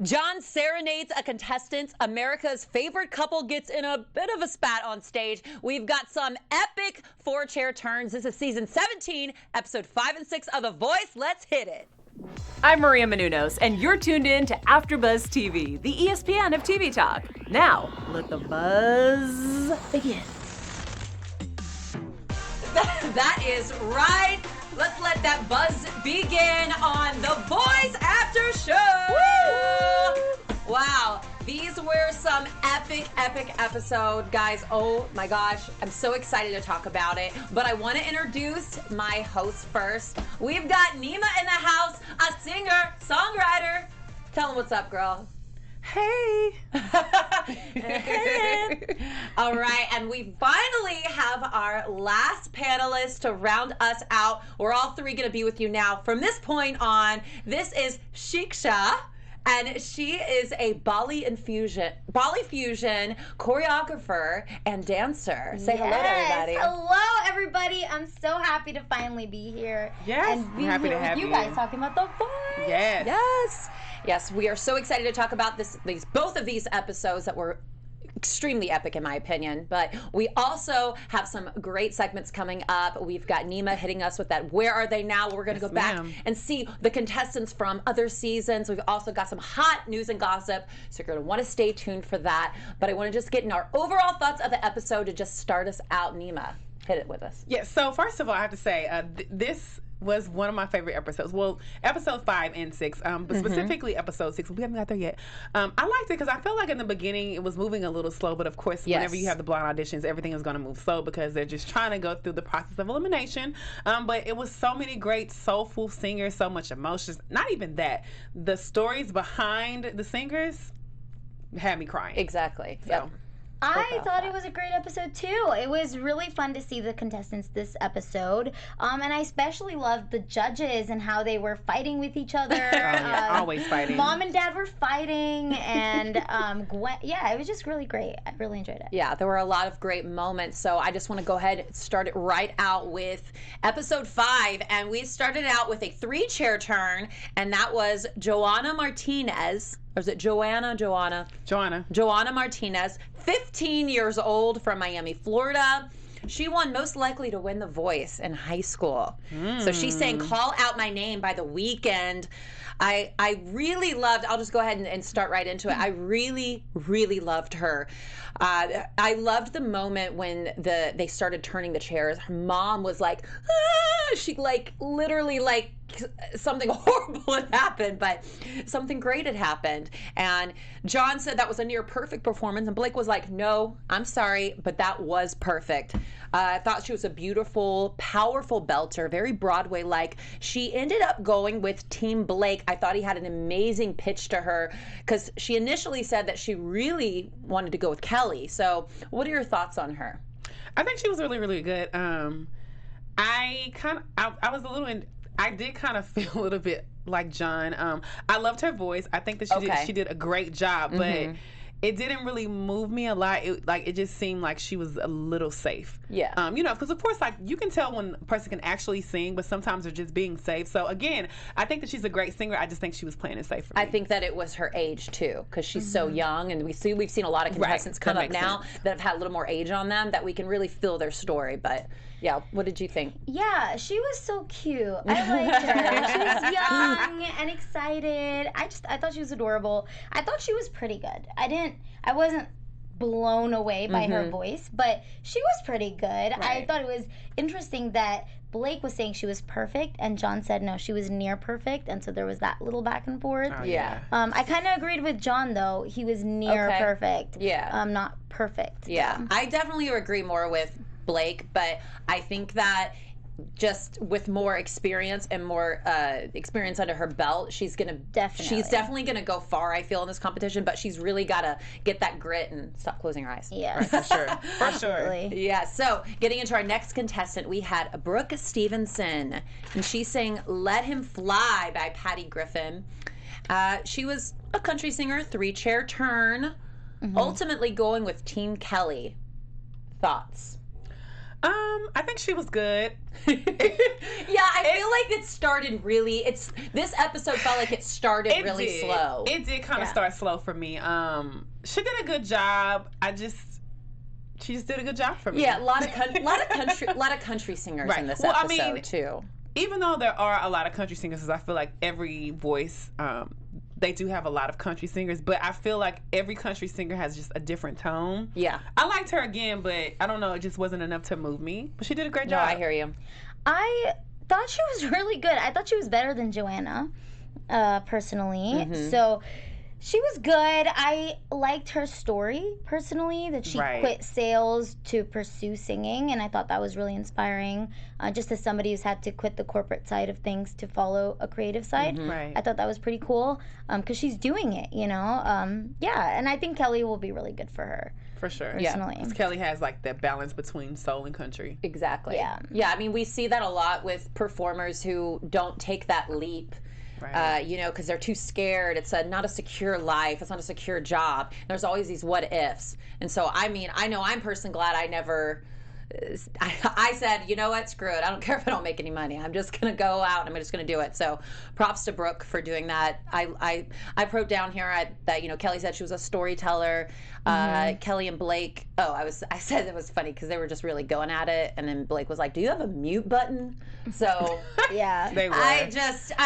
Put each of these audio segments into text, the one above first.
John serenades a contestant. America's favorite couple gets in a bit of a spat on stage. We've got some epic four-chair turns. This is season 17, episode 5 and 6 of The Voice. Let's hit it. I'm Maria Menounos, and you're tuned in to AfterBuzz TV, the ESPN of TV talk. Now, let the buzz begin. That is right. Let's let that buzz begin on The Voice After Show. Woo! Wow, these were some epic episode, guys. Oh my gosh, I'm so excited to talk about it. But I want to introduce my host first. We've got Neema in the house, a singer, songwriter. Tell them what's up, girl. Hey. All right, and we finally have our last panelist to round us out. We're all three going to be with you now. From this point on, this is Shiksha, and she is a Bali fusion choreographer and dancer. Say hello to everybody. Hello, everybody. I'm so happy to finally be here. Yes, and be happy here to have with you. you guys talking about The Voice. Yes, we are so excited to talk about both of these episodes that were extremely epic in my opinion, but we also have some great segments coming up. We've got Neema hitting us with that Where Are They Now? We're going to go back and see the contestants from other seasons. We've also got some hot news and gossip, so you're going to want to stay tuned for that. But I want to just get in our overall thoughts of the episode to just start us out. Neema, hit it with us. Yeah, so first of all, I have to say, this was one of my favorite episodes. Well, episode 5 and 6, but specifically episode 6. We haven't got there yet. I liked it because I felt like in the beginning it was moving a little slow, but of course, whenever you have the blind auditions, everything is going to move slow because they're just trying to go through the process of elimination. But it was so many great soulful singers, so much emotions. Not even that. The stories behind the singers had me crying. Exactly. So. Yep. I thought it was a great episode too. It was really fun to see the contestants this episode, and I especially loved the judges and how they were fighting with each other. Always fighting. Mom and Dad were fighting, and Gwen. Yeah, it was just really great. I really enjoyed it. Yeah, there were a lot of great moments. So I just want to go ahead and start it right out with episode 5, and we started out with a 3-chair turn, and that was Joanna Martinez. Or is it Joanna Martinez, 15 years old from Miami, Florida. She won Most Likely to Win The Voice in high school. So she sang Call Out My Name by The Weeknd. I really loved, I'll just go ahead and start right into it. I really loved her. I loved the moment when they started turning the chairs. Her mom was like, ah! She literally something horrible had happened, but something great had happened. And John said that was a near perfect performance, and Blake was like, no, I'm sorry, but that was perfect. I thought she was a beautiful, powerful belter, very Broadway-like. She ended up going with Team Blake. I thought he had an amazing pitch to her because she initially said that she really wanted to go with Kelly. So what are your thoughts on her? I think she was really good. I did kind of feel a little bit like John. I loved her voice. I think that she did a great job, but it didn't really move me a lot. It just seemed like she was a little safe. Yeah. Because of course, you can tell when a person can actually sing, but sometimes they're just being safe. So again, I think that she's a great singer. I just think she was playing it safe for me. I think that it was her age too, because she's so young, and we've seen a lot of contestants come up now that have had a little more age on them that we can really feel their story. But yeah, what did you think? Yeah, she was so cute. I liked her. She was young and excited. I thought she was adorable. I thought she was pretty good. I wasn't blown away by her voice, but she was pretty good. Right. I thought it was interesting that Blake was saying she was perfect, and John said no, she was near perfect, and so there was that little back and forth. Oh, yeah. I kind of agreed with John though. He was near perfect. Yeah. Not perfect. Yeah. I definitely agree more with Blake, but I think that just with more experience and more experience under her belt, she's definitely gonna go far, I feel, in this competition. But she's really gotta get that grit and stop closing her eyes. Yeah, right, for sure. For sure. Yeah. So getting into our next contestant, we had Brooke Stevenson, and she sang "Let Him Fly" by Patty Griffin. She was a country singer, 3-chair turn, ultimately going with Team Kelly. Thoughts? I think she was good. Yeah, I feel like it started really. This episode felt like it started really slow. It did kind of start slow for me. She did a good job. She just did a good job for me. Yeah, a lot of country singers in this episode too. Even though there are a lot of country singers, I feel like every voice, they do have a lot of country singers, but I feel like every country singer has just a different tone. Yeah. I liked her again, but I don't know, it just wasn't enough to move me. But she did a great job. No, I hear you. I thought she was really good. I thought she was better than Joanna, personally. Mm-hmm. So she was good. I liked her story, personally, that she quit sales to pursue singing, and I thought that was really inspiring, just as somebody who's had to quit the corporate side of things to follow a creative side. Mm-hmm. Right. I thought that was pretty cool, because she's doing it, you know? Yeah, and I think Kelly will be really good for her. For sure. Personally. Because Kelly has like that balance between soul and country. Exactly. Yeah. Yeah, I mean, we see that a lot with performers who don't take that leap. Right. You know, because they're too scared. It's not a secure life. It's not a secure job. There's always these what ifs. And so, I mean, I know I'm personally glad I never. I said, you know what, screw it. I don't care if I don't make any money. I'm just gonna go out and I'm just gonna do it. So, props to Brooke for doing that. I wrote down here that, you know, Kelly said she was a storyteller. Kelly and Blake. I said it was funny because they were just really going at it, and then Blake was like, "Do you have a mute button?" So yeah, they were. I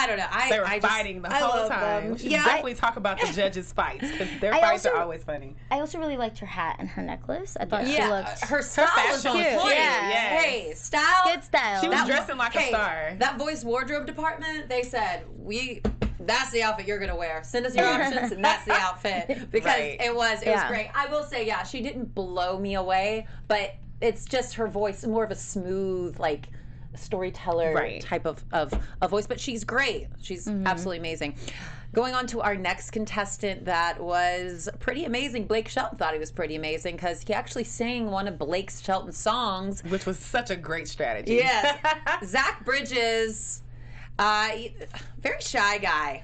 don't know. They were fighting the whole time. We should definitely talk about the judges' fights, because their fights are always funny. I also really liked her hat and her necklace. I thought she looked. Her style was on point. Yeah. Hey, style. Good style. She was dressing like a star. That voice wardrobe department, they said, that's the outfit you're gonna wear. Send us your options, and that's the outfit, because it was great. I will say, she didn't blow me away, but it's just her voice, more of a smooth, like, storyteller type of voice. But she's great. She's absolutely amazing. Going on to our next contestant, that was pretty amazing. Blake Shelton thought he was pretty amazing because he actually sang one of Blake Shelton's songs, which was such a great strategy. Yes. Zach Bridges. Very shy guy.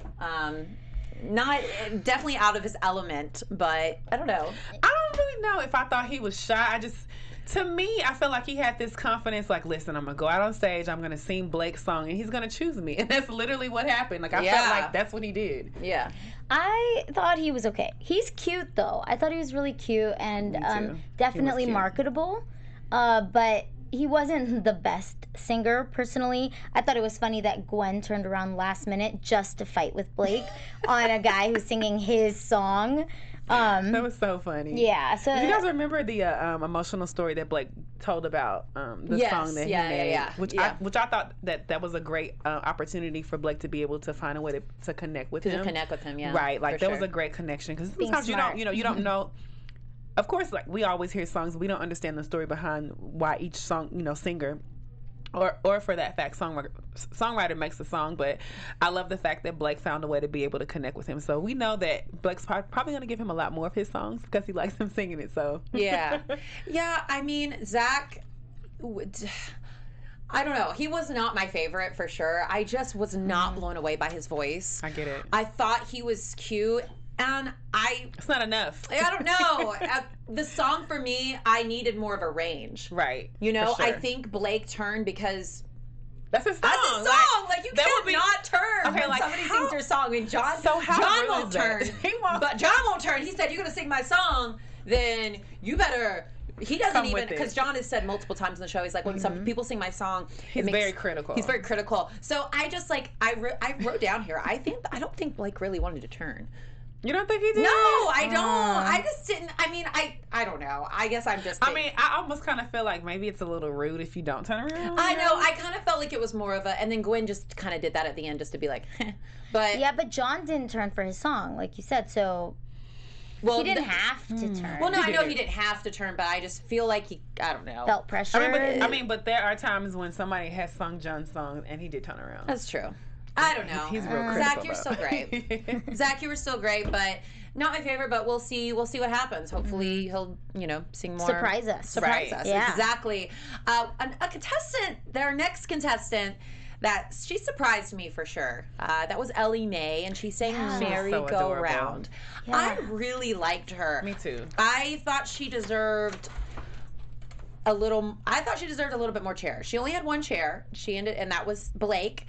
Not definitely out of his element, but I don't know. I don't really know if I thought he was shy. To me, I felt like he had this confidence, like, listen, I'm going to go out on stage, I'm going to sing Blake's song, and he's going to choose me. And that's literally what happened. Like, I felt like that's what he did. Yeah. I thought he was okay. He's cute, though. I thought he was really cute and definitely marketable. But he wasn't the best singer, personally. I thought it was funny that Gwen turned around last minute just to fight with Blake on a guy who's singing his song. That was so funny. Yeah. So do you guys remember the emotional story that Blake told about the song that he made? Which I thought that was a great opportunity for Blake to be able to find a way to connect with him. To connect with him, yeah. Right. Like, that was a great connection, because sometimes you don't know. Of course, like, we always hear songs, we don't understand the story behind why each song, singer or for that fact, songwriter makes the song. But I love the fact that Blake found a way to be able to connect with him. So we know that Blake's probably going to give him a lot more of his songs because he likes him singing it. So yeah. I mean, Zach, I don't know. He was not my favorite, for sure. I just was not blown away by his voice. I get it. I thought he was cute. And it's not enough. I don't know. The song, for me, I needed more of a range. Right. You know, sure. I think Blake turned because that's his song. That's his song. Like, you can't not turn when somebody sings your song. I mean, John won't turn. But John won't turn. He said, you're going to sing my song, then you better... He doesn't even, because John has said multiple times in the show, he's like, when some people sing my song, he's very critical. He's very critical. So I just, like, I wrote down here, I don't think Blake really wanted to turn. You don't think he did? No, I don't. I just didn't. I mean, I don't know. I guess I'm just... I mean, I almost kind of feel like maybe it's a little rude if you don't turn around. I know. I kind of felt like it was more of a... And then Gwen just kind of did that at the end just to be like, but... Yeah, but John didn't turn for his song, like you said, so... Well, he didn't have to turn. Well, no, I know he didn't have to turn, but I just feel like he, I don't know. Felt pressure. But there are times when somebody has sung John's song and he did turn around. That's true. I don't know. He's real critical. Zach, you're still great. Zach, you were still great, but not my favorite, but we'll see what happens. Hopefully he'll, sing more. Surprise us. Yeah. Exactly. A contestant, their next contestant, that she surprised me for sure. That was Ellie May, and she sang Merry Go Round. Yeah. I really liked her. Me too. I thought she deserved I thought she deserved a little bit more chair. She only had one chair. And that was Blake.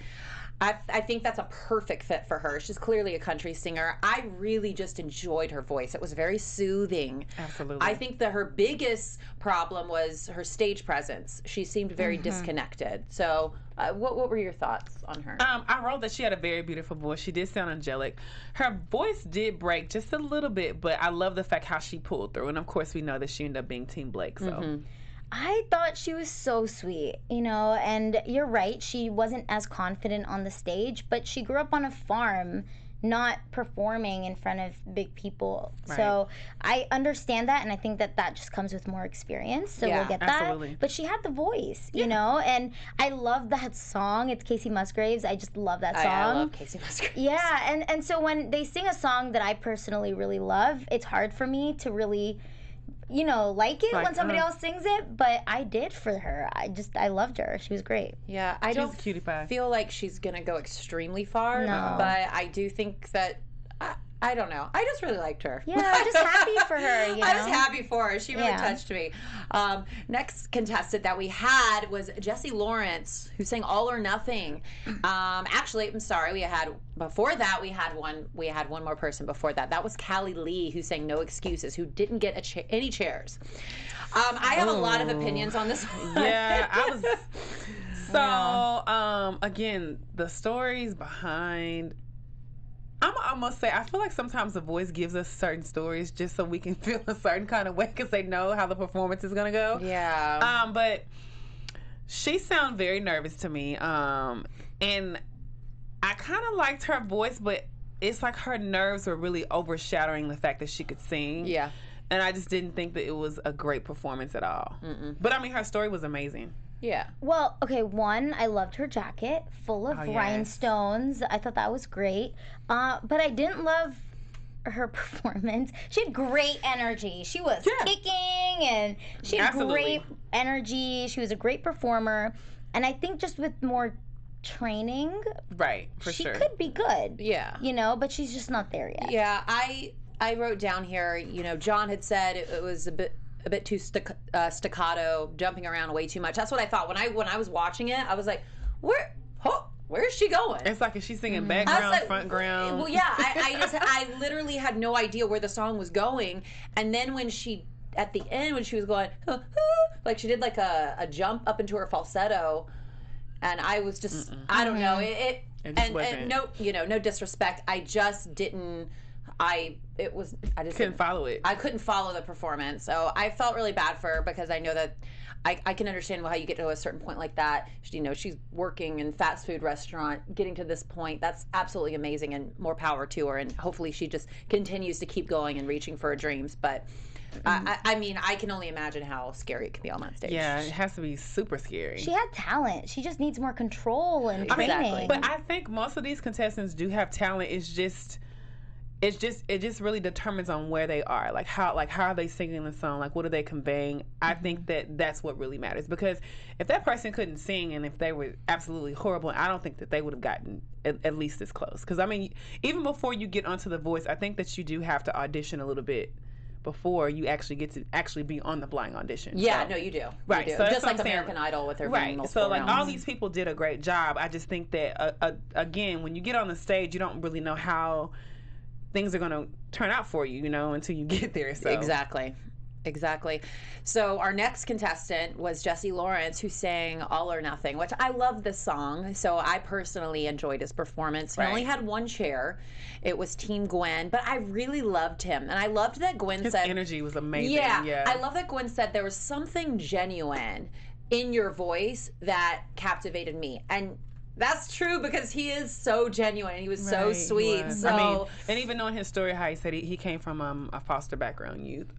I think that's a perfect fit for her. She's clearly a country singer. I really just enjoyed her voice. It was very soothing. Absolutely. I think that her biggest problem was her stage presence. She seemed very disconnected. So what were your thoughts on her? I wrote that she had a very beautiful voice. She did sound angelic. Her voice did break just a little bit, but I love the fact how she pulled through. And of course, we know that she ended up being Team Blake. So. I thought she was so sweet, and you're right, she wasn't as confident on the stage, but she grew up on a farm, not performing in front of big people. Right. So I understand that, and I think that just comes with more experience, so we'll get that. Absolutely. But she had the voice, and I love that song. It's Casey Musgraves. I just love that song. I love Casey Musgraves. Yeah, and so when they sing a song that I personally really love, it's hard for me to really like it when somebody else sings it, but I did for her. I loved her. She was great. Yeah, I don't a cutie pie. feel like she's going to go extremely far, but I do think that, I don't know. I just really liked her. Yeah, I'm just happy for her, I was happy for her. She really touched me. Next contestant that we had was Jessie Lawrence, who sang All or Nothing. Actually, I'm sorry, we had one more person before that. That was Callie Lee, who sang No Excuses, who didn't get any chairs. I have a lot of opinions on this one. Yeah, I was... So, again, the stories behind... I must say, I feel like sometimes The Voice gives us certain stories just so we can feel a certain kind of way because they know how the performance is going to go. Yeah. But she sounded very nervous to me. And I kind of liked her voice, but it's like her nerves were really overshadowing the fact that she could sing. Yeah. And I just didn't think that it was a great performance at all. But, I mean, her story was amazing. Yeah. Well, okay, one, I loved her jacket, full of rhinestones. I thought that was great. But I didn't love her performance. She had great energy. She was kicking, and she had great energy. She was a great performer. And I think just with more training, she could be good. Yeah. But she's just not there yet. Yeah, I wrote down here, John had said it was a bit too staccato, jumping around way too much. That's what I thought when I was watching it. I was like, where is she going? It's like, is she singing background, front ground? Well, yeah. I literally had no idea where the song was going, and then at the end when she was going, like she did like a jump up into her falsetto, and I was just, I don't know, it and no disrespect, I just didn't. I just couldn't follow it. I couldn't follow the performance, so I felt really bad for her because I know that I can understand how you get to a certain point like that. She's working in fast food restaurant, getting to this point. That's absolutely amazing, and more power to her. And hopefully, she just continues to keep going and reaching for her dreams. But I mean, I can only imagine how scary it can be on that stage. Yeah, it has to be super scary. She had talent. She just needs more control and training. Exactly. But I think most of these contestants do have talent. It just really determines on where they are, like how are they singing the song, like what are they conveying. I think that's what really matters, because if that person couldn't sing and if they were absolutely horrible, I don't think that they would have gotten at least this close. Because I mean, even before you get onto The Voice, I think that you do have to audition a little bit before you actually get to be on the blind audition. Yeah, so, no, you do. Right. You do. So just like American Idol with their So like all these people did a great job. I just think that again, when you get on the stage, you don't really know how things are going to turn out for you, until you get there. So. Exactly. So our next contestant was Jessie Lawrence, who sang All or Nothing, which I love this song. So I personally enjoyed his performance. He only had one chair. It was Team Gwen, but I really loved him. And I loved that Gwen said... His energy was amazing. Yeah. I love that Gwen said there was something genuine in your voice that captivated me. And that's true, because he is so genuine. He was so sweet. So, I mean, and even knowing his story, how he said he came from a foster background youth,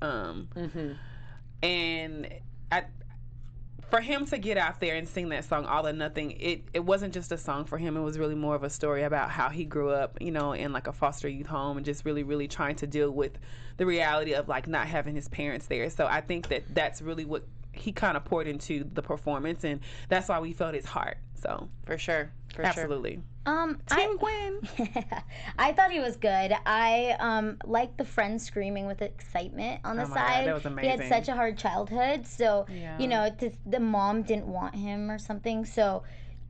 and for him to get out there and sing that song All or Nothing, it wasn't just a song for him. It was really more of a story about how he grew up, in like a foster youth home, and just really, really trying to deal with the reality of like not having his parents there. So I think that that's really what he kind of poured into the performance, and that's why we felt his heart. So for sure. For Absolutely. Team Gwen. I thought he was good. I liked the friend screaming with excitement on the Oh my God, side. that was He had amazing. such a hard childhood, so Yeah. you know, the mom didn't want him or something. So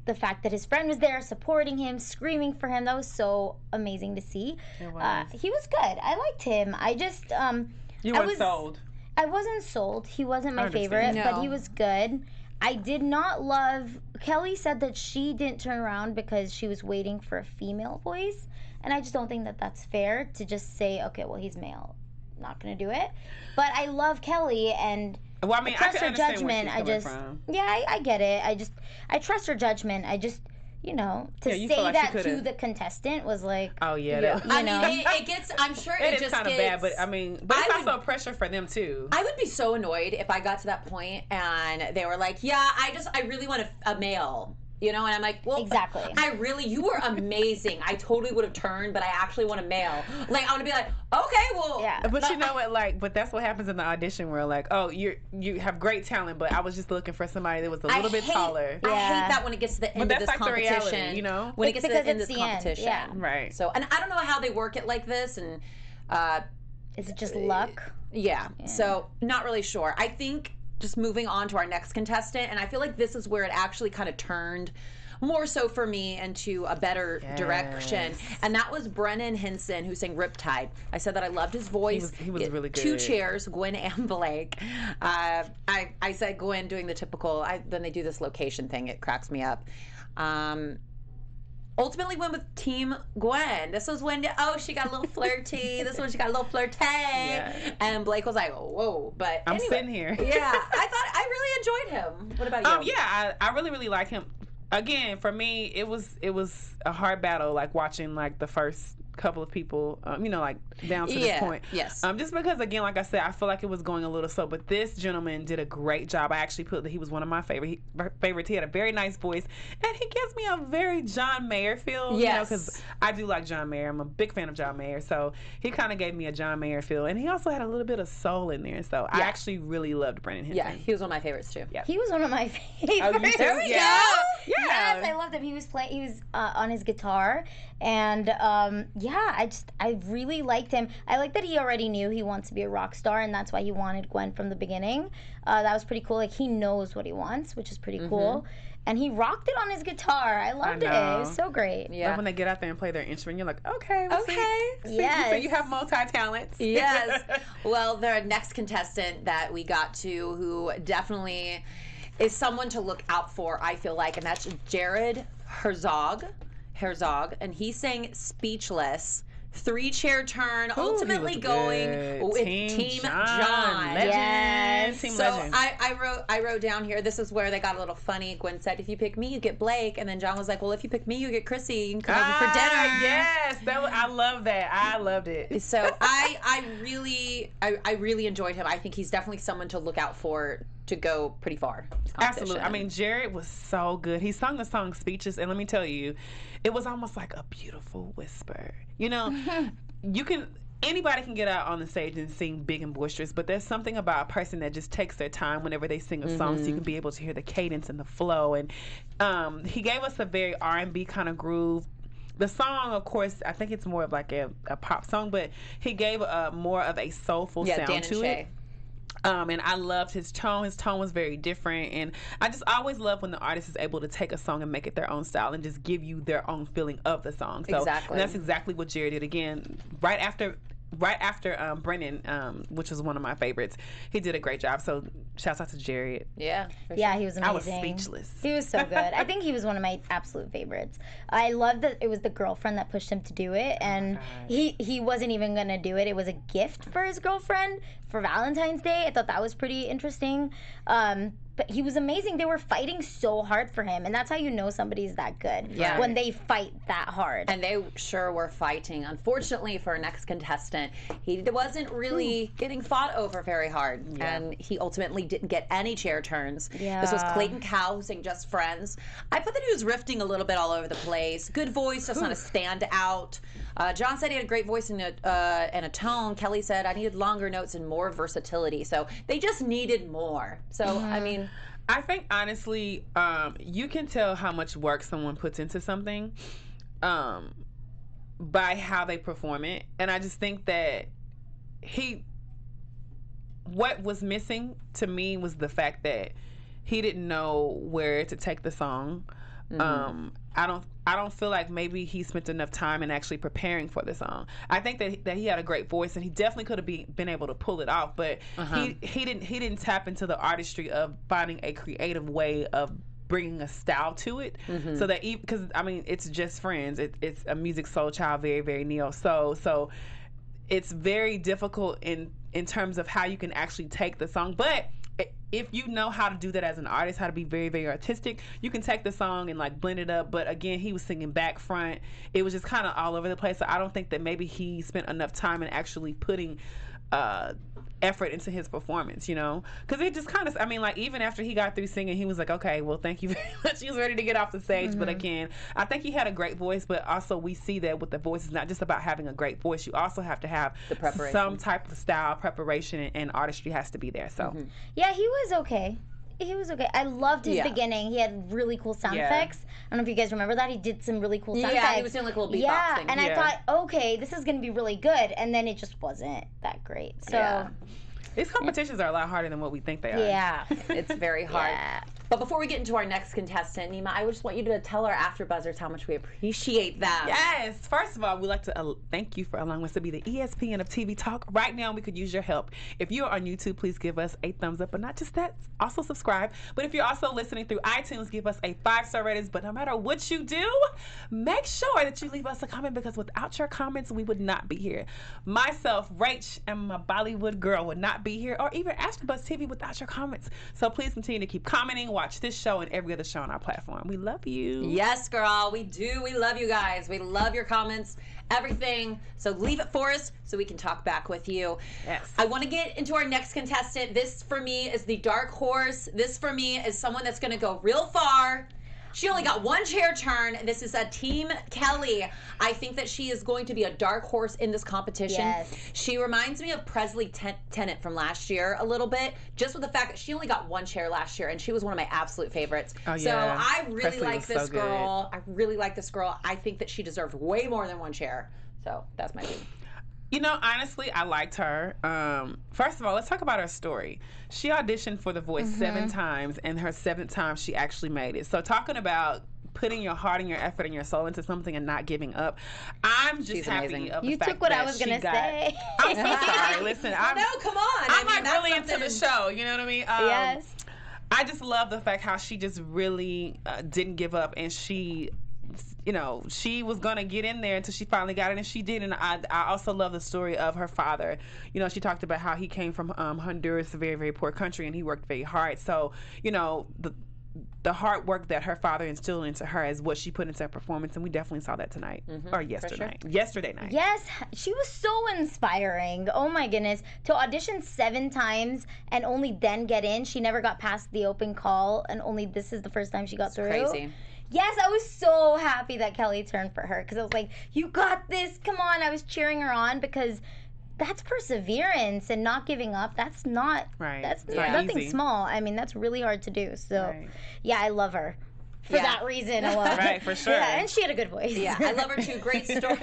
the fact that his friend was there supporting him, screaming for him, that was so amazing to see. It was. He was good. I liked him. I just You I weren't was sold. I wasn't sold. He wasn't my favorite, Understand. but he No. was good. I did not love. Kelly said that she didn't turn around because she was waiting for a female voice, and I just don't think that that's fair to just say, okay, well, he's male, not gonna do it. But I love Kelly, and Well, I mean, I trust can her understand judgment. where I she's coming just, from. yeah, I get it. I trust her judgment. I just, you know, to Yeah, you say feel like she that to could've- the contestant was like, Oh yeah, Yeah. that, You I know? mean, it gets. I'm sure it it is just kind of gets, bad, but I mean, but it's I would- also pressure for them too. I would be so annoyed if I got to that point and they were like, "Yeah, I really want a male." You know, and I'm like, well, Exactly. you were amazing. I totally would have turned, but I actually want a male. Like, I would be like, okay, well, yeah. But you know what, like, but that's what happens in the audition where, like, oh, you have great talent, but I was just looking for somebody that was a little bit taller. I Yeah. hate that when it gets to the end But of that's this like the competition. reality, you know? When it It's gets to the end because of it's this the end, competition. yeah. Right. So, and I don't know how they work it like this, and Is it just luck? yeah. So, not really sure. I think just moving on to our next contestant, and I feel like this is where it actually kind of turned more so for me into a better direction. And that was Brennan Henson, who sang Riptide. I said that I loved his voice. He was really good. 2 chairs, Gwen and Blake. I said Gwen doing the typical, then they do this location thing. It cracks me up. Ultimately went with Team Gwen. This was when, she got a little flirty. This one, she got a little flirty. Yeah. And Blake was like, whoa. But I'm anyway, sitting here. yeah, I really enjoyed him. What about you? Yeah, I really, really like him. Again, for me, it was a hard battle, like watching like the first couple of people, you know, like down to this point. Yes. Just because, again, like I said, I feel like it was going a little slow, but this gentleman did a great job. I actually put that he was one of my favorites. He had a very nice voice, and he gives me a very John Mayer feel. Yes. You know, because I do like John Mayer. I'm a big fan of John Mayer, so he kind of gave me a John Mayer feel, and he also had a little bit of soul in there. So I actually really loved Brennan Henson. Yeah, he was one of my favorites too. Yeah. He was one of my favorites. Oh, you too? There we Yeah. go. Yeah. Yes, I loved him. He was on his guitar, and I really liked him. I like that he already knew he wants to be a rock star, and that's why he wanted Gwen from the beginning. That was pretty cool. Like, he knows what he wants, which is pretty cool. And he rocked it on his guitar. I loved it. It was so great. Yeah. Like when they get out there and play their instrument, you're like, okay. Well, Okay. Yes. So you have multi-talents. Yes. Well, the next contestant that we got to, who definitely is someone to look out for, I feel like, and that's Jared Herzog, and he sang Speechless. 3-chair turn, ultimately was going good. with Team Team John. John. Legend. Yes. Team So Legend. I wrote down here, this is where they got a little funny. Gwen said, if you pick me, you get Blake. And then John was like, well, if you pick me, you get Chrissy. You can come over for dinner. Yes, I love that. I loved it. So I really enjoyed him. I think he's definitely someone to look out for to go pretty far. in this Absolutely. I competition. mean, Jared was so good. He sung the song Speeches, and let me tell you, it was almost like a beautiful whisper. You know, anybody can get out on the stage and sing big and boisterous, but there's something about a person that just takes their time whenever they sing a song, so you can be able to hear the cadence and the flow. And he gave us a very R&B kind of groove. The song, of course, I think it's more of like a pop song, but he gave more of a soulful sound Dan to and it. Shay. And I loved his tone. His tone was very different. And I just always love when the artist is able to take a song and make it their own style and just give you their own feeling of the song. So Exactly. And that's exactly what Jared did. Again, right after Brennan, which was one of my favorites, he did a great job. So shouts out to Jared. Yeah. for Yeah, sure. he was I was amazing. speechless. He was so good. I think he was one of my absolute favorites. I love that it was the girlfriend that pushed him to do it, and he wasn't even gonna do it. It was a gift for his girlfriend for Valentine's Day. I thought that was pretty interesting. But he was amazing. They were fighting so hard for him, and that's how you know somebody's that good. Yeah. When they fight that hard. And they sure were fighting. Unfortunately for our next contestant, he wasn't really getting fought over very hard. Yeah. And he ultimately didn't get any chair turns. Yeah. This was Clayton Cow, who sang Just Friends. I thought that he was riffing a little bit all over the place. Good voice, just not a standout. John said he had a great voice and a tone. Kelly said, I needed longer notes and more versatility. So they just needed more. So, I mean, I think honestly, you can tell how much work someone puts into something by how they perform it. And I just think that what was missing to me was the fact that he didn't know where to take the song. I don't feel like maybe he spent enough time in actually preparing for the song. I think that he had a great voice and he definitely could have been able to pull it off, but he didn't tap into the artistry of finding a creative way of bringing a style to it, so that because I mean it's just Friends, it's a music soul child, very very neo soul, so it's very difficult in terms of how you can actually take the song, but if you know how to do that as an artist, how to be very, very artistic, you can take the song and like blend it up. But again, he was singing back front. It was just kind of all over the place. So I don't think that maybe he spent enough time in actually putting effort into his performance, you know? Because it just kind of, I mean, like even after he got through singing, he was like, okay, well, thank you very much. He was ready to get off the stage. But again, I think he had a great voice, but also we see that with the voice, it's not just about having a great voice. You also have to have some type of style, preparation, and artistry has to be there. So yeah, he was okay. He was okay. I loved his beginning. He had really cool sound effects. I don't know if you guys remember that. He did some really cool sound effects. Yeah, he was doing like a little beatboxing. Yeah, and I thought, okay, this is going to be really good. And then it just wasn't that great. So these competitions are a lot harder than what we think they are. yeah. It's very hard. But before we get into our next contestant, Neema, I just want you to tell our AfterBuzzers how much we appreciate them. Yes. First of all, we'd like to thank you for allowing us to be the ESPN of TV Talk. Right now, we could use your help. If you're on YouTube, please give us a thumbs up. But not just that, also subscribe. But if you're also listening through iTunes, give us a 5-star rating. But no matter what you do, make sure that you leave us a comment, because without your comments, we would not be here. Myself, Rach, and my Bollywood girl would not be here, or even AfterBuzz TV without your comments. So please continue to keep commenting. Watch this show and every other show on our platform. We love you. Yes, girl, we do. We love you guys. We love your comments, everything. So leave it for us so we can talk back with you. Yes. I want to get into our next contestant. This, for me, is the dark horse. This, for me, is someone that's going to go real far. She only got one chair turn. This is a Team Kelly. I think that she is going to be a dark horse in this competition. Yes. She reminds me of Presley Tennant from last year a little bit, just with the fact that she only got one chair last year, and she was one of my absolute favorites. Oh, so yeah. I really Presley like was this so girl. I really like this girl. I think that she deserved way more than one chair. So that's my opinion. You know, honestly, I liked her. First of all, let's talk about her story. She auditioned for The Voice 7 times, and her 7th time, she actually made it. So talking about putting your heart and your effort and your soul into something and not giving up, I'm just happy of the You fact took what that I was going to say. I'm so sorry. Listen, No, come on. I'm I mean, like really into the show. You know what I mean? Yes. I just love the fact how she just really didn't give up, and she, you know, she was going to get in there until she finally got it, and she did. And I also love the story of her father. You know, she talked about how he came from Honduras, a very, very poor country, and he worked very hard. So, you know, the hard work that her father instilled into her is what she put into her performance, and we definitely saw that tonight, or yesterday night. Yes, she was so inspiring. Oh my goodness. To audition 7 times and only then get in. She never got past the open call, and only this is the first time she got through. Crazy. Yes, I was so happy that Kelly turned for her, because I was like, you got this, come on. I was cheering her on, because that's perseverance and not giving up. That's not That's nothing easy. small. I mean, that's really hard to do. So, yeah, I love her. For that reason alone. Right, for sure. Yeah, and she had a good voice. Yeah, I love her too. Great story.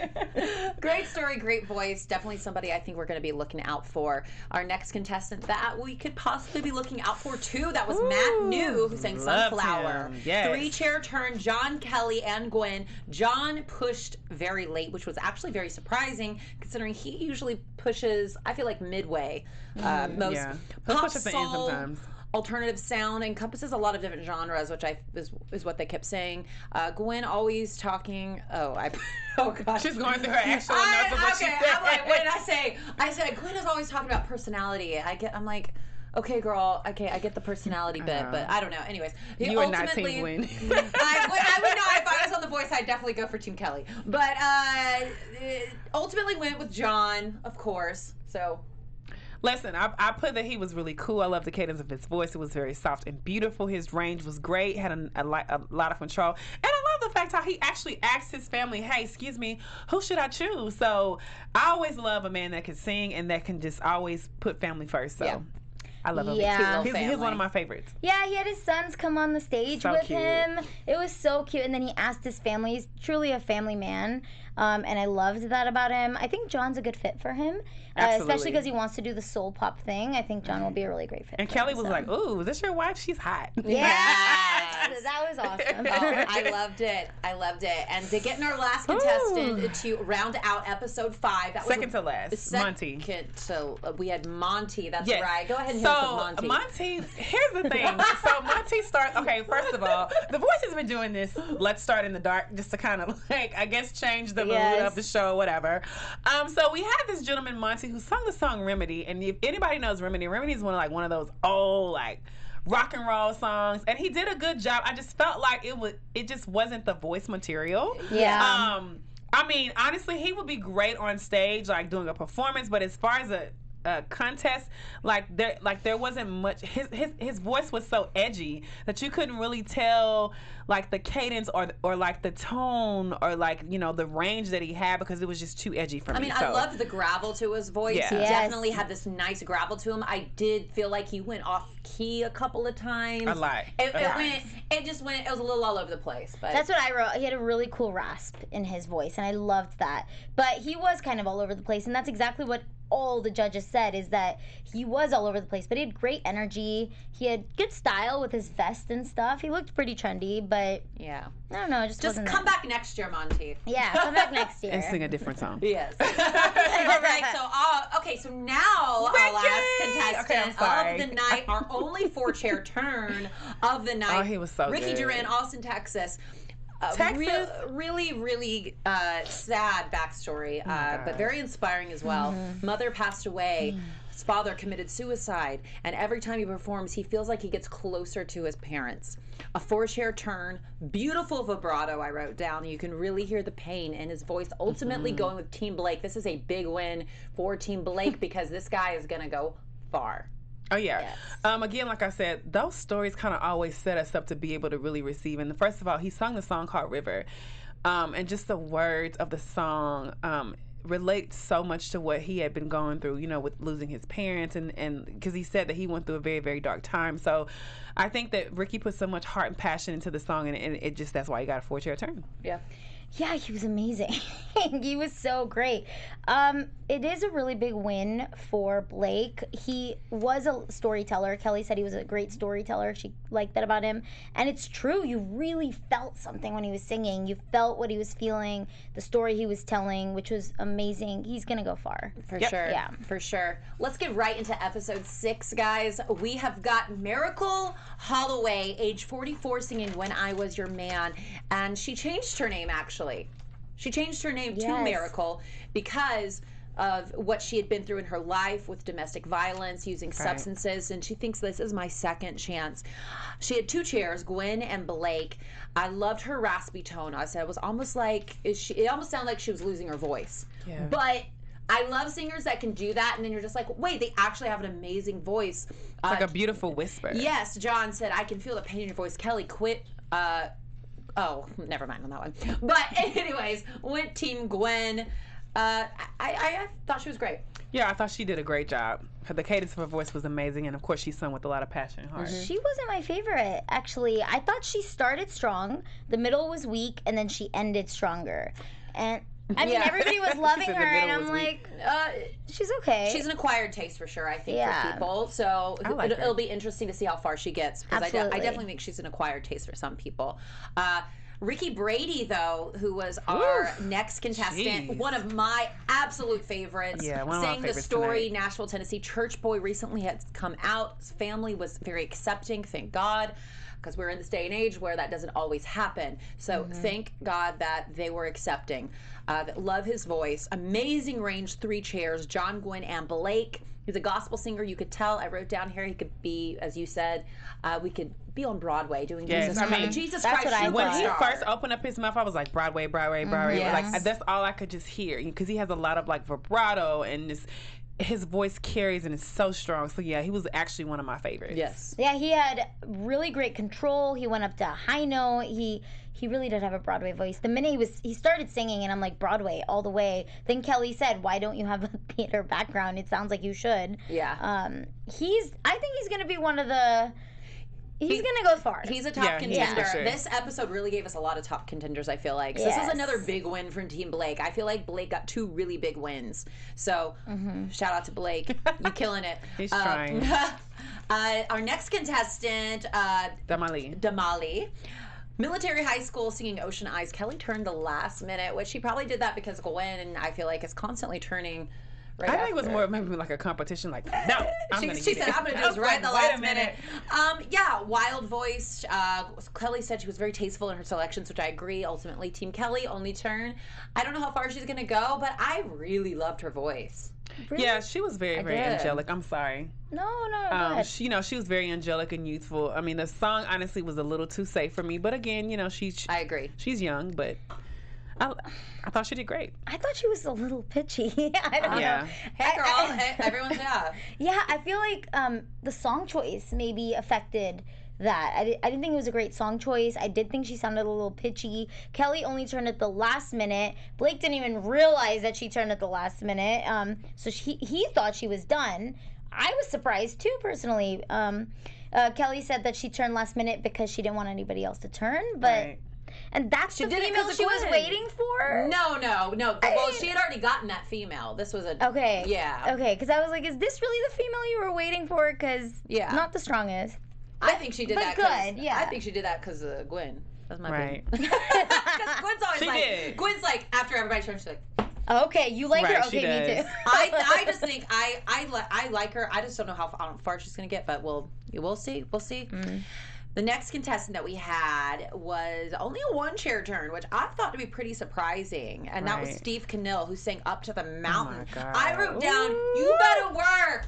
Great story, great voice. Definitely somebody I think we're going to be looking out for. Our next contestant that we could possibly be looking out for too, that was Manu, who sang Sunflower. Yes. 3-chair turn, John, Kelly, and Gwen. John pushed very late, which was actually very surprising considering he usually pushes, I feel like, midway. Most He'll pop push at the end soul, sometimes. alternative sound encompasses a lot of different genres, which is what they kept saying. Gwen always talking. Oh gosh, she's going through her actual notes of what she said. I'm like, what did I say? I said Gwen is always talking about personality. I'm like, okay, girl. Okay, I get the personality bit, but I don't know. Anyways, you are not Team Gwen. I would know if I was on The Voice. I'd definitely go for Team Kelly. But ultimately went with John, of course. So. Listen, I put that he was really cool. I love the cadence of his voice. It was very soft and beautiful. His range was great. Had a lot of control. And I love the fact how he actually asked his family, hey, excuse me, who should I choose? So I always love a man that can sing and that can just always put family first. So. Yeah. I love him. Yeah. He's one of my favorites. Yeah, he had his sons come on the stage So with cute. him. It was so cute. And then he asked his family. He's truly a family man. And I loved that about him. I think John's a good fit for him, especially because he wants to do the soul pop thing. I think John will be a really great fit And for Kelly him, was so. like, "Ooh, is this your wife? She's hot." Yeah, Yes. that was awesome. Oh, I loved it. I loved it. And to get in our last contestant to round out episode 5, that was Second to last, Monty. We had Monty. That's Yes. right. Go ahead and hit us with So Monty. here's the thing. So Monty starts. Okay, first of all, The Voice has been doing this. Let's start in the dark, just to kind of I guess change the mood of the show, whatever. So we had this gentleman Monty who sung the song Remedy, and if anybody knows Remedy is one of those old rock and roll songs, and he did a good job. I just felt like it just wasn't The Voice material. Yeah. I mean, honestly, he would be great on stage, doing a performance. But as far as a contest, there wasn't much. His voice was so edgy that you couldn't really tell the cadence or the tone or the range that he had, because it was just too edgy for me. I mean, I loved the gravel to his voice. Yeah. He Yes. definitely had this nice gravel to him. I did feel like he went off key a couple of times. A lot. It was a little all over the place. But That's what I wrote. He had a really cool rasp in his voice, and I loved that. But he was kind of all over the place, and that's exactly what all the judges said, is that he was all over the place, but he had great energy. He had good style with his vest and stuff. He looked pretty trendy, but yeah, I don't know. It just wasn't come that. back next year, Monty. Yeah, come back next year. and sing a different song. Yes. All right. So now our last contestant Okay, I'm sorry. of the night, our only 4-chair turn of the night. Oh, he was so Ricky good. Duran, Austin, Texas. Really sad backstory, but very inspiring as well. Mother passed away. His father committed suicide, and every time he performs, he feels like he gets closer to his parents. A 4-chair turn, beautiful vibrato, I wrote down. You can really hear the pain in his voice. Ultimately going with Team Blake. This is a big win for Team Blake because this guy is going to go far. Oh, yeah. Yes. Again, like I said, those stories kind of always set us up to be able to really receive. And first of all, he sung the song called River. And just the words of the song relate so much to what he had been going through, with losing his parents. And because he said that he went through a very, very dark time. So I think that Ricky put so much heart and passion into the song, and it just, that's why he got a 4-chair turn. Yeah. Yeah, he was amazing. He was so great. It is a really big win for Blake. He was a storyteller. Kelly said he was a great storyteller. She liked that about him. And it's true. You really felt something when he was singing. You felt what he was feeling, the story he was telling, which was amazing. He's going to go far. For sure. Yeah. For sure. Let's get right into episode 6, guys. We have got Miracle Holloway, age 44, singing When I Was Your Man. And she changed her name, actually. She changed her name to Yes. Miracle because of what she had been through in her life with domestic violence, using substances, and she thinks this is my second chance. She had 2 chairs, Gwen and Blake. I loved her raspy tone. I said it was almost like it almost sounded like she was losing her voice. Yeah. But I love singers that can do that, and then you're just like, wait, they actually have an amazing voice. It's like a beautiful whisper. Yes, John said, I can feel the pain in your voice. Kelly, quit. Oh, never mind on that one. But anyways, went Team Gwen. I thought she was great. Yeah, I thought she did a great job. The cadence of her voice was amazing, and of course she sung with a lot of passion and heart. She wasn't my favorite, actually. I thought she started strong, the middle was weak, and then she ended stronger. And I mean, everybody was loving said her, the and middle I'm was like, she's okay. She's an acquired taste for sure, I think, Yeah. for people. So I like her. it'll be interesting to see how far she gets. Because I Absolutely. definitely think she's an acquired taste for some people. Ricky Brady, though, who was our next contestant, Jeez. one of my absolute favorites, Yeah, one of my sang the favorites story, tonight. Nashville, Tennessee. Church Boy recently had come out. His family was very accepting, thank God, because we're in this day and age where that doesn't always happen. So thank God that they were accepting. Love his voice. Amazing range, 3 chairs, John, Gwen, and Blake. He's a gospel singer. You could tell. I wrote down here he could be, as you said, we could be on Broadway doing Yes, Jesus I Christ. mean, Jesus that's Christ what I Superstar. When he first opened up his mouth, I was like, Broadway. Yes. Like, that's all I could just hear, because he has a lot of vibrato, and this, his voice carries and is so strong. So yeah, he was actually one of my favorites. Yes. Yeah, he had really great control. He went up to a high note. He really did have a Broadway voice. The minute he started singing, and I'm like, Broadway all the way. Then Kelly said, "Why don't you have a theater background? It sounds like you should." Yeah. I think he's gonna be one of the. He's gonna go far. He's a top contender. for sure. This episode really gave us a lot of top contenders, I feel like. So this is another big win from Team Blake. I feel like Blake got 2 really big wins. So shout out to Blake. You killing it. He's trying. Our next contestant, Damali. Military high school singing Ocean Eyes. Kelly turned the last minute, which she probably did that because Gwen, I feel like, is constantly turning. Right I think it was after. more maybe like a competition. Like, no, She said, I'm going to do this right at the last minute. Yeah, wild voice. Kelly said she was very tasteful in her selections, which I agree. Ultimately, Team Kelly, only turn. I don't know how far she's going to go, but I really loved her voice. Really? Yeah, she was very did. angelic. I'm sorry. No, go ahead. She was very angelic and youthful. I mean, the song honestly was a little too safe for me, but again, I agree. She's young, but I thought she did great. I thought she was a little pitchy. I don't know. Hey, girl. Everyone's yeah. Yeah, I feel like the song choice maybe affected that. I didn't think it was a great song choice. I did think she sounded a little pitchy. Kelly only turned at the last minute. Blake didn't even realize that she turned at the last minute. So he thought she was done. I was surprised too, personally. Kelly said that she turned last minute because she didn't want anybody else to turn, but. Right. And that's the did it female 'cause of she was Gwen. waiting for? No. Well, she had already gotten that female. This was a... Okay. Yeah. Okay, because I was like, is this really the female you were waiting for? Because not the strongest. I think she did but that. good, yeah. I think she did that because of Gwen. That's my Right. opinion. Because Gwen's always She like... did. Gwen's like, after everybody turns, she's like... Okay, you like Right, her? she Okay, me does. too. I just think I like her. I just don't know how far she's gonna get, but we'll see. We'll see. The next contestant that we had was only a 1-chair turn, which I thought to be pretty surprising, and that was Right. Steve Cannell, who sang "Up to the Mountain." God. I wrote down, "You better work."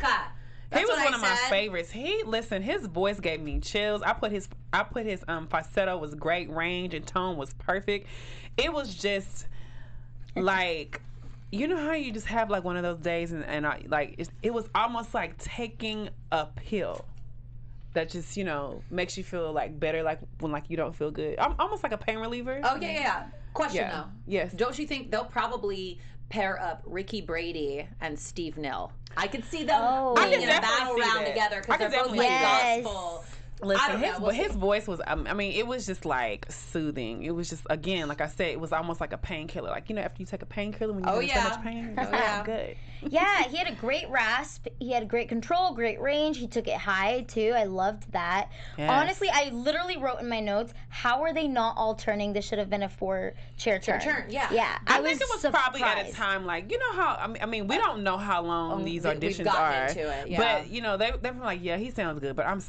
He was one of my said. favorites. His voice gave me chills. I put his falsetto was great, range and tone was perfect. It was just like, you know how you just have like one of those days and it was almost like taking a pill that just makes you feel like better, like when like you don't feel good. Almost like a pain reliever. Oh yeah. Question though. Yes. Don't you think they'll probably pair up Ricky Brady and Steve Nill? I could see them being in a battle round together because they're both like gospel. Listen, his voice was, I mean, it was just like soothing. It was just, again, like I said, it was almost like a painkiller. Like, after you take a painkiller when you're in so much pain, it's good. Yeah, he had a great rasp. He had great control, great range. He took it high, too. I loved that. Yes. Honestly, I literally wrote in my notes, how are they not all turning? This should have been a 4-chair turn. Yeah. Yeah. I think it was surprised. probably at a time, like, you know how, I mean, we don't know how long these auditions are. Into it, yeah. But, they're like, yeah, he sounds good, but I'm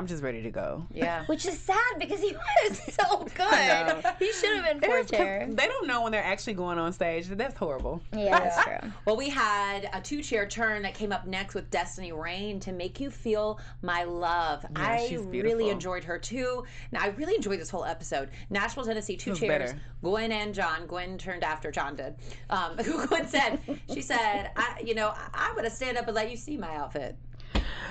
just ready to go. Yeah. Which is sad because he was so good. He should have been 4-chair. They don't know when they're actually going on stage. That's horrible. Yeah, that's true. Well, we had a 2-chair turn that came up next with Destiny Rain, To Make You Feel My Love. Yeah, she's I really beautiful. enjoyed her too. Now, I really enjoyed this whole episode. Nashville, Tennessee, 2 chairs. Better. Gwen and John. Gwen turned after John did. Gwen said, I would have stand up and let you see my outfit.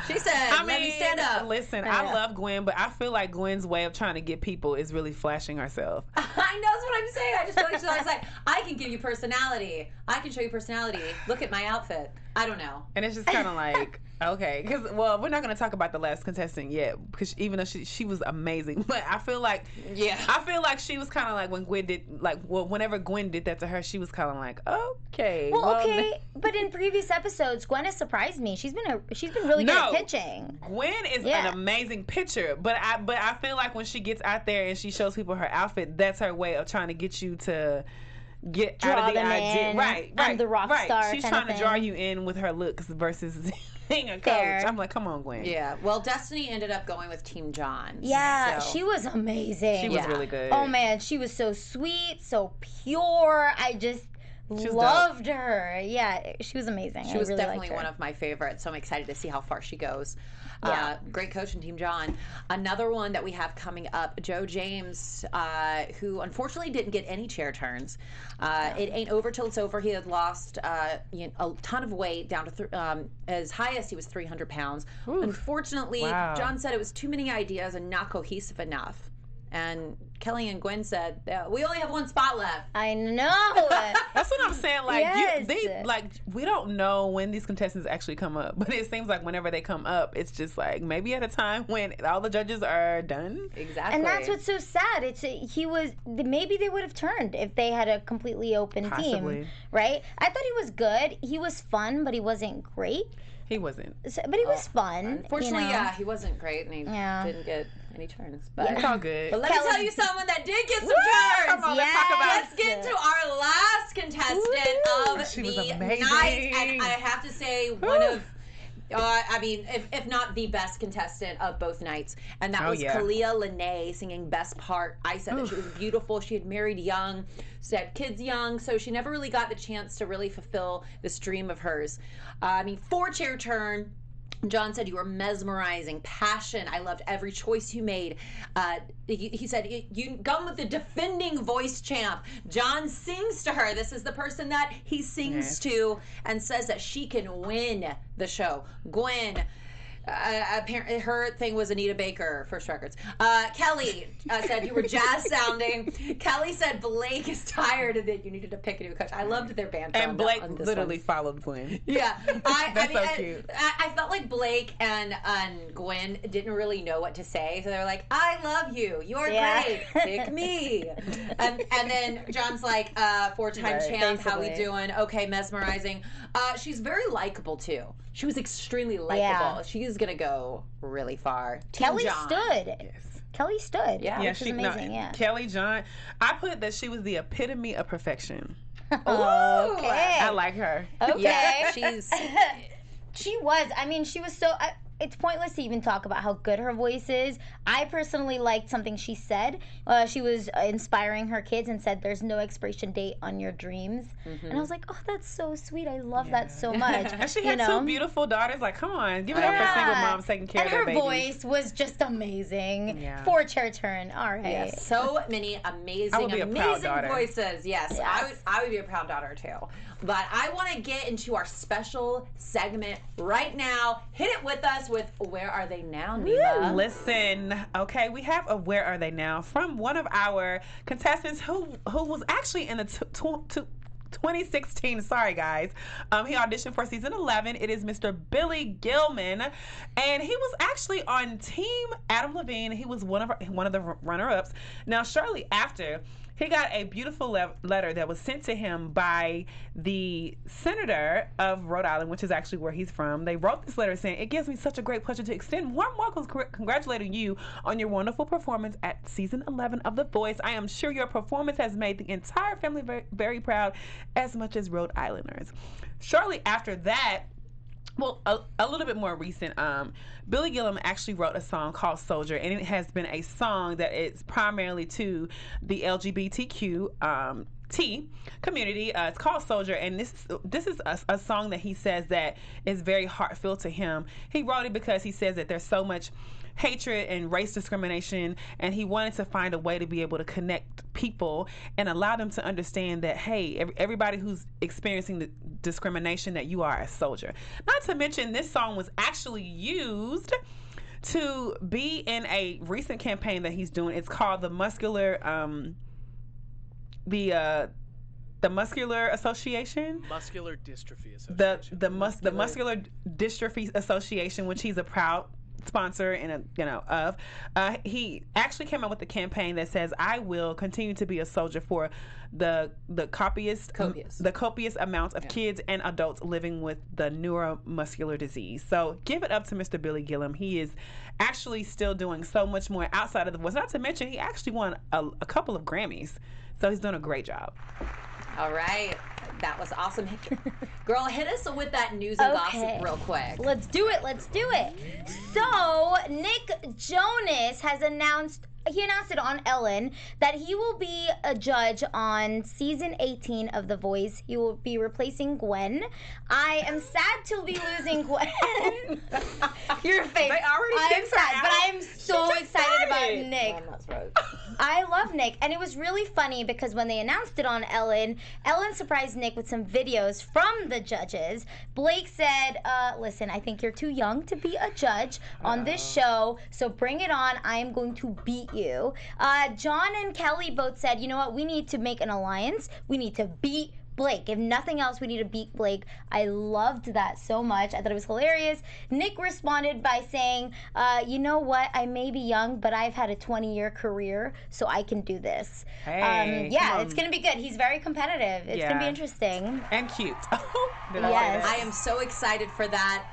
She said, let me stand up. Listen, I love Gwen, but I feel like Gwen's way of trying to get people is really flashing herself. I know, that's what I'm saying. I just feel like she's always like, I can give you personality. I can show you personality. Look at my outfit. I don't know. And it's just kind of like, okay, because, well, we're not going to talk about the last contestant yet, because even though she was amazing, but I feel like she was kind of like when Gwen did, whenever Gwen did that to her, she was kind of like, okay. Well, okay, but in previous episodes, Gwen has surprised me. She's been really good at pitching. Gwen is an amazing pitcher, but I feel like when she gets out there and she shows people her outfit, that's her way of trying to get you to get Draw out of the them idea. in. Right. I'm the rock star. She's kind trying of to draw thing. you in with her looks versus being a coach. Fair. I'm like, come on, Gwen. Yeah. Well, Destiny ended up going with Team John. Yeah, so. she was amazing. She was really good. Oh man, she was so sweet, so pure. Loved her. Yeah, she was amazing. She was really definitely liked her. one of my favorites, so I'm excited to see how far she goes. Yeah. Great coach in Team John. Another one that we have coming up, Joe James, who unfortunately didn't get any chair turns. It ain't over till it's over. He had lost a ton of weight, down to as highest he was 300 pounds. Oof. Unfortunately, Wow. John said it was too many ideas and not cohesive enough. And Kelly and Gwen said, we only have one spot left. I know. That's what I'm saying. Like, Yes. we don't know when these contestants actually come up, but it seems like whenever they come up, it's just like maybe at a time when all the judges are done. Exactly. And that's what's so sad. Maybe they would have turned if they had a completely open Possibly. team, right? I thought he was good. He was fun, but he wasn't great. He wasn't. But he was fun. Unfortunately, you know? yeah, he wasn't great, and he Yeah. didn't get any turns. But, It's all good. but let me Kelly- tell you someone that did get some turns. Come on, let's talk about it. Let's get to our last contestant of She was the amazing. night. And I have to say, one of, if not the best contestant of both nights. And that was Callie Lee singing Best Part. I said that she was beautiful. She had married young, she had kids young, so she never really got the chance to really fulfill this dream of hers. 4-chair turn. John said you were mesmerizing, passion. I loved every choice you made. He said you come with the defending voice champ. John sings to her. This is the person that he sings to and says that she can win the show. Gwen. Apparently her thing was Anita Baker, First Records. Kelly said you were jazz sounding. Kelly said Blake is tired and that you needed to pick a new coach. I loved their banter. And Blake on this literally one. followed Gwen. Yeah, That's so cute. I felt like Blake and Gwen didn't really know what to say, so they're like, "I love you. You're great. Pick me." And then John's like, 4-time champ. How we doing? Okay, mesmerizing. She's very likable too. She was extremely likable. Yeah. She's gonna go really far. Team Kelly John. stood. Yes. Kelly stood. Yeah. Which is amazing. Yeah. Kelly, John. I put that she was the epitome of perfection. Okay. I like her. Okay. Yeah, she's. She was. I mean, she was so. It's pointless to even talk about how good her voice is. I personally liked something she said. She was inspiring her kids and said, "There's no expiration date on your dreams." And I was like, "Oh, that's so sweet. I love that so much." And she had 2 beautiful daughters. Like, come on, give it up for single moms taking care and of their her babies. voice was just amazing. Yeah. 4-chair turn. All right. Yes, so many I amazing, would be a proud amazing daughter. voices. Yes, Yes. I would be a proud daughter too. But I want to get into our special segment right now. Hit it with us with Where Are They Now, Neema? Listen, okay, we have a Where Are They Now from one of our contestants who was actually in the 2016, sorry guys. He auditioned for season 11. It is Mr. Billy Gilman, and he was actually on Team Adam Levine. He was one of the runner-ups. Now, shortly after, he got a beautiful letter that was sent to him by the senator of Rhode Island, which is actually where he's from. They wrote this letter saying, "It gives me such a great pleasure to extend warm welcomes congratulating you on your wonderful performance at season 11 of The Voice. I am sure your performance has made the entire family very, very proud, as much as Rhode Islanders." Shortly after that, well, a little bit more recent, Billy Gilman actually wrote a song called Soldier, and it has been a song that is primarily to the LGBTQ community. It's called Soldier, and this is a song that he says that is very heartfelt to him. He wrote it because he says that there's so much hatred and race discrimination, and he wanted to find a way to be able to connect people and allow them to understand that, hey, everybody who's experiencing the discrimination, that you are a soldier. Not to mention, this song was actually used to be in a recent campaign that he's doing. It's called the Muscular Muscular Association. Muscular Dystrophy Association. The Muscular Dystrophy Association, which he's a proud sponsor and he actually came out with a campaign that says, "I will continue to be a soldier for the copious amounts of kids and adults living with the neuromuscular disease." So give it up to Mr. Billy Gilman. He is actually still doing so much more outside of The Voice. Not to mention, he actually won a couple of Grammys, so he's doing a great job. All right. That was awesome. Girl, hit us with that news and gossip real quick. Let's do it. So, Nick Jonas has announced he announced it on Ellen that he will be a judge on season 18 of The Voice. He will be replacing Gwen. I am sad to be losing Gwen. Your face. They already I'm kicked her sad, out. but I am so excited about Nick. I'm not surprised. I love Nick, and it was really funny because when they announced it on Ellen surprised Nick with some videos from the judges. Blake said, listen, I think you're too young to be a judge on this show, so bring it on. I am going to beat you. John and Kelly both said, you know what, we need to make an alliance. We need to beat Blake. If nothing else, we need to beat Blake. I loved that so much. I thought it was hilarious. Nick responded by saying, you know what? I may be young, but I've had a 20-year career, so I can do this. Hey, yeah, it's going to be good. He's very competitive. It's going to be interesting. And cute. Did Yes. I am so excited for that.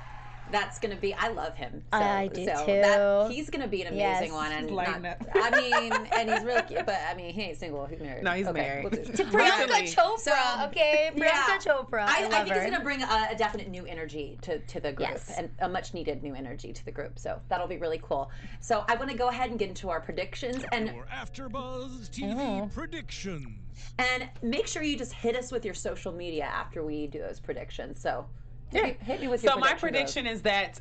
That's going to be, I love him. So, I do too. He's going to be an amazing one. And and he's really cute, but I mean, he ain't single. He's married. No, he's married. We'll To Priyanka Chopra, okay? Priyanka Chopra. I think her. he's going to bring a definite new energy to the group, Yes. and a much needed new energy to the group. So that'll be really cool. So I want to go ahead and get into our predictions. And Your AfterBuzz TV predictions. And make sure you just hit us with your social media after we do those predictions. So hit me with your So my prediction, prediction is that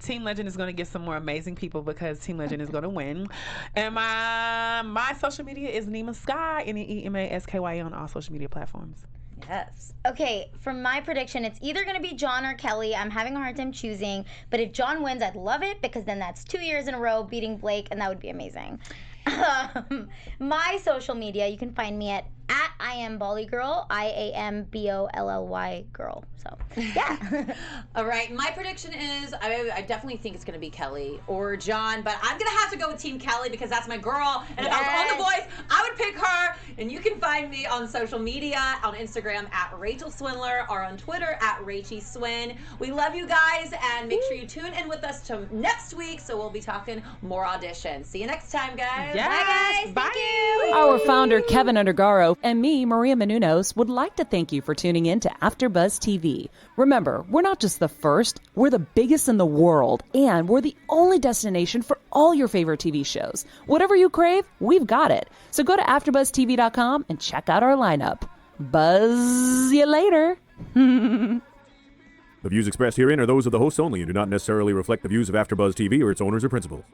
Team Legend is going to get some more amazing people because Team Legend is going to win. And my social media is Neema Skye, NEEMASKYE on all social media platforms. Yes. Okay, for my prediction, it's either going to be John or Kelly. I'm having a hard time choosing. But if John wins, I'd love it because then that's 2 years in a row beating Blake, and that would be amazing. My social media, you can find me at I am Bolly Girl, IAMBOLLY girl. So yeah. All right. My prediction is I definitely think it's going to be Kelly or John, but I'm going to have to go with Team Kelly because that's my girl. And if I was on The Voice, I would pick her. And you can find me on social media, on Instagram at Rachel Swindler or on Twitter at Rachie Swin. We love you guys, and make sure you tune in with us to next week. So we'll be talking more auditions. See you next time, guys. Yes. Bye, guys. Bye. Thank you. Our founder, Kevin Undergaro, and me, Maria Menounos, would like to thank you for tuning in to AfterBuzz TV. Remember, we're not just the first, we're the biggest in the world, and we're the only destination for all your favorite TV shows. Whatever you crave, we've got it. So go to AfterBuzzTV.com and check out our lineup. Buzz you later. The views expressed herein are those of the hosts only and do not necessarily reflect the views of AfterBuzz TV or its owners or principals.